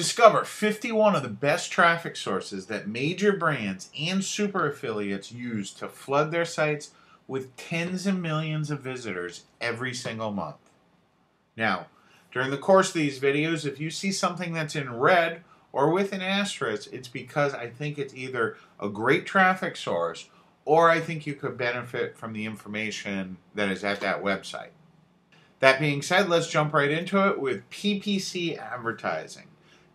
Discover 51 of the best traffic sources that major brands and super affiliates use to flood their sites with tens of millions of visitors every single month. Now, during the course of these videos, if you see something that's in red or with an asterisk, it's because I think it's either a great traffic source or I think you could benefit from the information that is at that website. That being said, let's jump right into it with PPC advertising.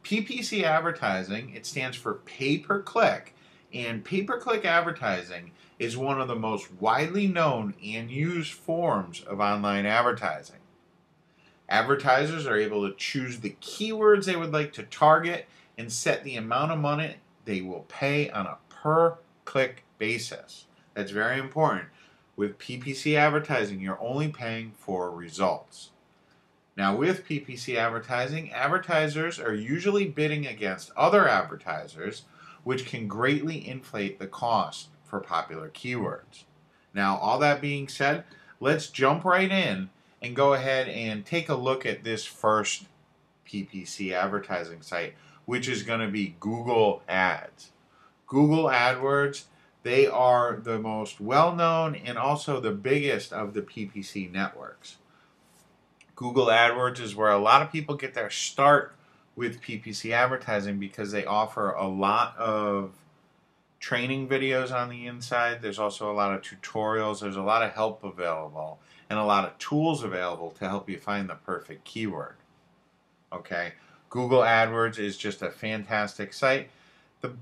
PPC advertising, it stands for pay-per-click, and pay-per-click advertising is one of the most widely known and used forms of online advertising. Advertisers are able to choose the keywords they would like to target and set the amount of money they will pay on a per-click basis. That's very important. With PPC advertising, you're only paying for results. Now with PPC advertising, advertisers are usually bidding against other advertisers, which can greatly inflate the cost for popular keywords. Now, all that being said, let's jump right in and go ahead and take a look at this first PPC advertising site, which is going to be Google Ads. Google AdWords, they are the most well-known and also the biggest of the PPC networks. Google AdWords is where a lot of people get their start with PPC advertising because they offer a lot of training videos on the inside. There's also a lot of tutorials. There's a lot of help available and a lot of tools available to help you find the perfect keyword. Okay, Google AdWords is just a fantastic site. The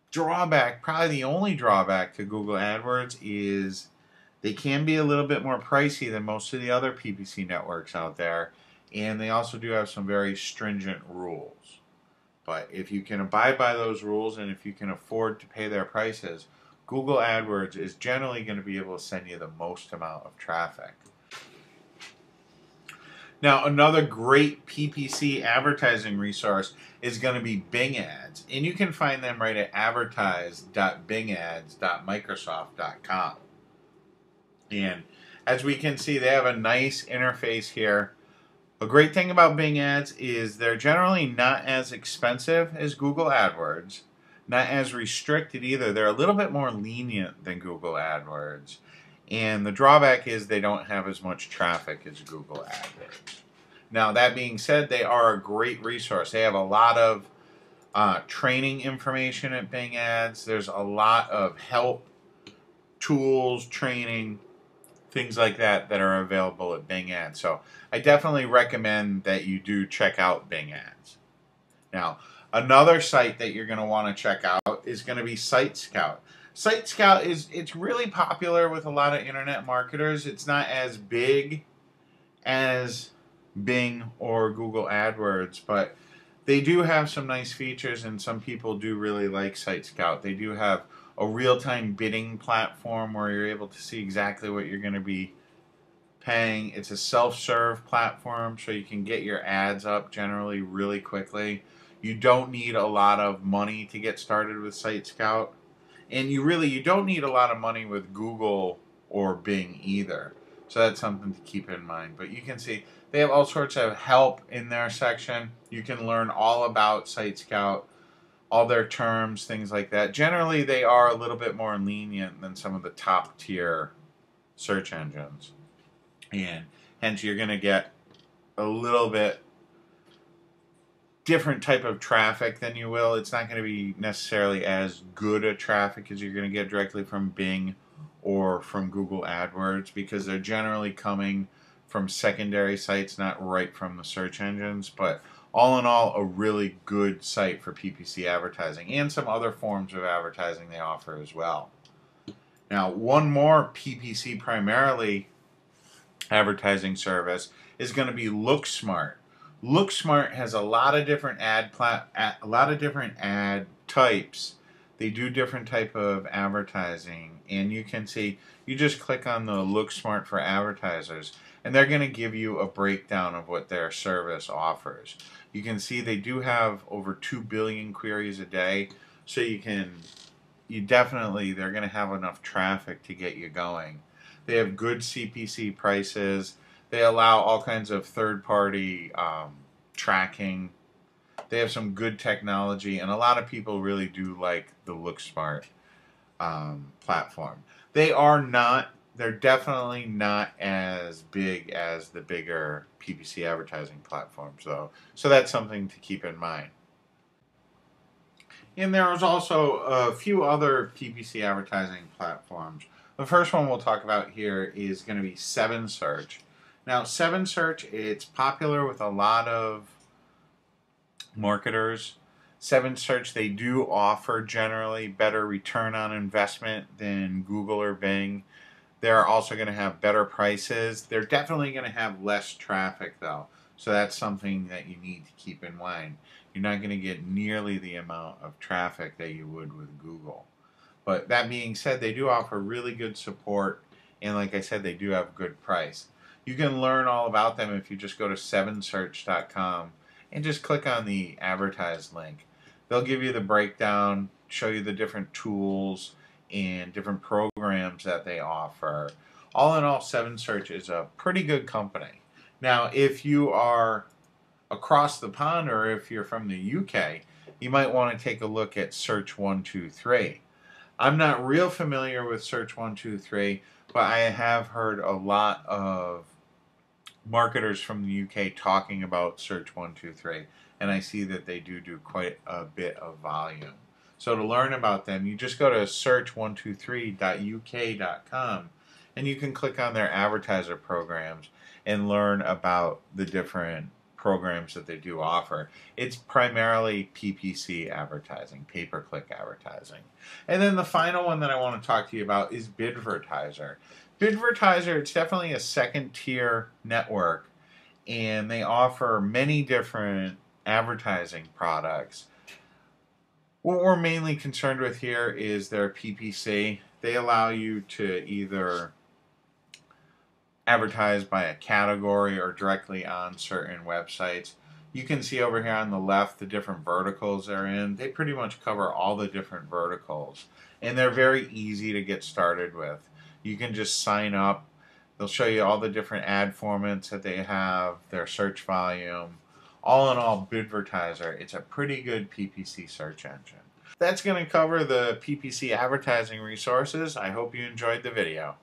drawback, probably the only drawback to Google AdWords is they can be a little bit more pricey than most of the other PPC networks out there, and they also do have some very stringent rules. But if you can abide by those rules and if you can afford to pay their prices, Google AdWords is generally going to be able to send you the most amount of traffic. Now, another great PPC advertising resource is going to be Bing Ads, and you can find them right at advertise.bingads.microsoft.com. And as we can see, they have a nice interface here. A great thing about Bing Ads is they're generally not as expensive as Google AdWords, not as restricted either. They're a little bit more lenient than Google AdWords. And the drawback is they don't have as much traffic as Google AdWords. Now, that being said, they are a great resource. They have a lot of training information at Bing Ads. There's a lot of help, tools, training, things like that that are available at Bing Ads. So I definitely recommend that you do check out Bing Ads. Now, another site that you're going to want to check out is going to be Site Scout. Site Scout it's really popular with a lot of internet marketers. It's not as big as Bing or Google AdWords, but they do have some nice features, and some people do really like Site Scout. They do have a real-time bidding platform where you're able to see exactly what you're going to be paying. It's a self-serve platform, so you can get your ads up generally really quickly. You don't need a lot of money to get started with Site Scout, and you don't need a lot of money with Google or Bing either. So that's something to keep in mind. But you can see they have all sorts of help in their section. You can learn all about Site Scout, all their terms, things like that. Generally, they are a little bit more lenient than some of the top tier search engines. And hence, you're going to get a little bit different type of traffic than you will. It's not going to be necessarily as good a traffic as you're going to get directly from Bing or from Google AdWords, because they're generally coming from secondary sites, not right from the search engines. But all in all, a really good site for PPC advertising and some other forms of advertising they offer as well. Now, one more PPC primarily advertising service is going to be LookSmart. LookSmart has a lot of different ad types. They do different type of advertising, and you can see, you just click on the LookSmart for advertisers, and they're going to give you a breakdown of what their service offers. You can see they do have over 2 billion queries a day, so they're going to have enough traffic to get you going. They have good CPC prices. They allow all kinds of third-party tracking. They have some good technology, and a lot of people really do like the LookSmart platform. They're definitely not as big as the bigger PPC advertising platforms, though. So that's something to keep in mind. And there is also a few other PPC advertising platforms. The first one we'll talk about here is going to be 7Search. Now, 7Search, it's popular with a lot of marketers. 7Search, they do offer generally better return on investment than Google or Bing. They're also going to have better prices. They're definitely going to have less traffic, though. So that's something that you need to keep in mind. You're not going to get nearly the amount of traffic that you would with Google. But that being said, they do offer really good support. And like I said, they do have good price. You can learn all about them if you just go to 7search.com and just click on the advertise link. They'll give you the breakdown, show you the different tools and different programs that they offer. All in all, 7Search is a pretty good company. Now, if you are across the pond or if you're from the UK, you might want to take a look at Search 123. I'm not real familiar with Search 123, but I have heard a lot of marketers from the UK talking about Search 123, and I see that they do quite a bit of volume. So to learn about them, you just go to search123.uk.com and you can click on their advertiser programs and learn about the different programs that they do offer. It's primarily PPC advertising, pay-per-click advertising. And then the final one that I want to talk to you about is Bidvertiser. Bidvertiser, it's definitely a second-tier network, and they offer many different advertising products. What we're mainly concerned with here is their PPC. They allow you to either advertise by a category or directly on certain websites. You can see over here on the left the different verticals they're in. They pretty much cover all the different verticals, and they're very easy to get started with. You can just sign up. They'll show you all the different ad formats that they have, their search volume. All in all, Bidvertiser, it's a pretty good PPC search engine. That's going to cover the PPC advertising resources. I hope you enjoyed the video.